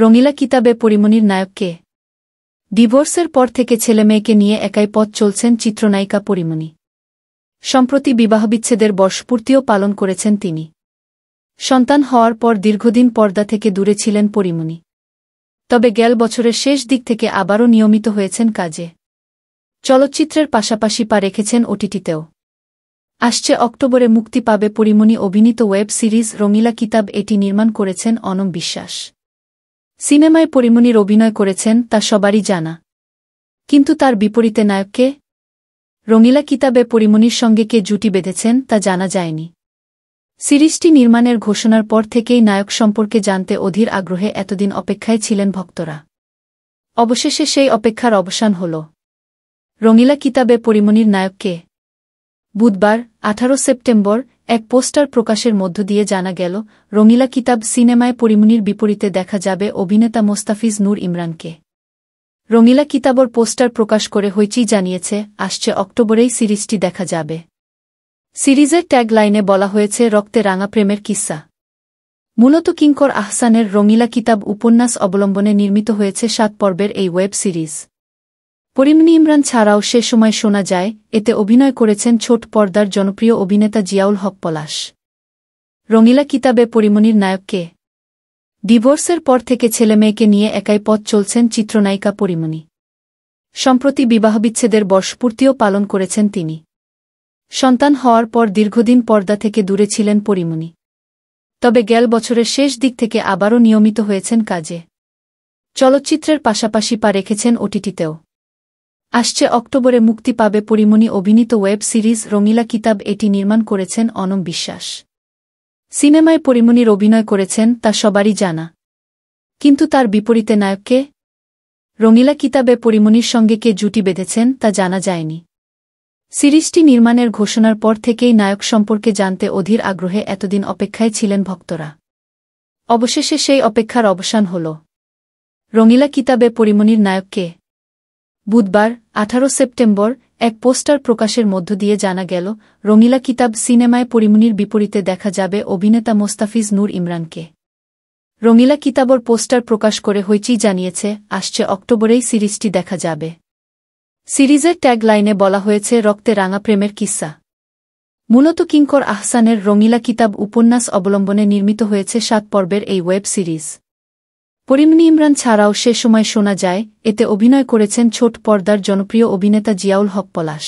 রঙিলা কিতাবে পরিমণির নায়ক কে? ডিভোর্সের পর থেকে ছেলেমেয়েকে নিয়ে একাই পথ চলছেন চিত্রনায়িকা পরিমণি। সম্প্রতি বিবাহবিচ্ছেদের বর্ষপূর্তিও পালন করেছেন তিনি। সন্তান হওয়ার পর দীর্ঘদিন পর্দা থেকে দূরে ছিলেন পরিমণি। তবে গেল বছরের শেষ দিক থেকে আবারও নিয়মিত হয়েছেন কাজে। চলচ্চিত্রের পাশাপাশি পা রেখেছেন ওটিটিতেও। আসছে অক্টোবরে মুক্তি পাবে পরিমণি অভিনীত ওয়েব সিরিজ রঙিলা কিতাব। এটি নির্মাণ করেছেন অনম বিশ্বাস। সিনেমায় পরিমণির অভিনয় করেছেন তা সবারই জানা। কিন্তু তার বিপরীতে নায়ক কে? রঙিলা কিতাবে পরিমণির সঙ্গে কে জুটি বেঁধেছেন তা জানা যায়নি। সিরিজটি নির্মাণের ঘোষণার পর থেকেই নায়ক সম্পর্কে জানতে অধীর আগ্রহে এতদিন অপেক্ষায় ছিলেন ভক্তরা। অবশেষে সেই অপেক্ষার অবসান হল। রঙিলা কিতাবে পরিমণির নায়ক কে? বুধবার 18 সেপ্টেম্বর এক পোস্টার প্রকাশের মধ্য দিয়ে জানা গেল, রঙিলা কিতাব সিনেমায় পরিমণির বিপরীতে দেখা যাবে অভিনেতা মোস্তাফিজ নূর ইমরানকে। রঙিলা কিতাবর পোস্টার প্রকাশ করে হইচই জানিয়েছে, আসছে অক্টোবরেই সিরিজটি দেখা যাবে। সিরিজের ট্যাগলাইনে বলা হয়েছে, রক্তে রাঙা প্রেমের কিস্সা। মূলত কিঙ্কর আহসানের রঙিলা কিতাব উপন্যাস অবলম্বনে নির্মিত হয়েছে 7 পর্বের এই ওয়েব সিরিজ। পরিমণি ইমরান ছাড়াও সে সময় শোনা যায়, এতে অভিনয় করেছেন ছোট পর্দার জনপ্রিয় অভিনেতা জিয়াউল হক পলাশ। রঙিলা কিতাবে পরিমণির নায়ক কে? ডিভোর্সের পর থেকে ছেলেমেয়েকে নিয়ে একাই পথ চলছেন চিত্রনায়িকা পরিমণি। সম্প্রতি বিবাহবিচ্ছেদের বর্ষপূর্তিও পালন করেছেন তিনি। সন্তান হওয়ার পর দীর্ঘদিন পর্দা থেকে দূরে ছিলেন পরিমণি। তবে গেল বছরের শেষ দিক থেকে আবারও নিয়মিত হয়েছেন কাজে। চলচ্চিত্রের পাশাপাশি পা রেখেছেন ওটিটিতেও। আসছে অক্টোবরে মুক্তি পাবে পরিমণি অভিনীত ওয়েব সিরিজ রঙিলা কিতাব। এটি নির্মাণ করেছেন অনম বিশ্বাস। সিনেমায় পরিমণির অভিনয় করেছেন তা সবারই জানা। কিন্তু তার বিপরীতে নায়ক কে? রঙিলা কিতাবে পরিমণির সঙ্গে কে জুটি বেঁধেছেন তা জানা যায়নি। সিরিজটি নির্মাণের ঘোষণার পর থেকেই নায়ক সম্পর্কে জানতে অধীর আগ্রহে এতদিন অপেক্ষায় ছিলেন ভক্তরা। অবশেষে সেই অপেক্ষার অবসান হল। রঙিলা কিতাবে পরিমণির নায়ক কে? বুধবার 18 সেপ্টেম্বর এক পোস্টার প্রকাশের মধ্য দিয়ে জানা গেল, রঙিলা কিতাব সিনেমায় পরিমণির বিপরীতে দেখা যাবে অভিনেতা মোস্তাফিজ নূর ইমরানকে। রঙিলা কিতাবর পোস্টার প্রকাশ করে হইচই জানিয়েছে, আসছে অক্টোবরেই সিরিজটি দেখা যাবে। সিরিজের ট্যাগলাইনে বলা হয়েছে, রক্তে রাঙা প্রেমের কিস্সা। মূলত কিঙ্কর আহসানের রঙিলা কিতাব উপন্যাস অবলম্বনে নির্মিত হয়েছে 7 পর্বের এই ওয়েব সিরিজ। পরিমণি ইমরান ছাড়াও সে সময় শোনা যায়, এতে অভিনয় করেছেন ছোট পর্দার জনপ্রিয় অভিনেতা জিয়াউল হক পলাশ।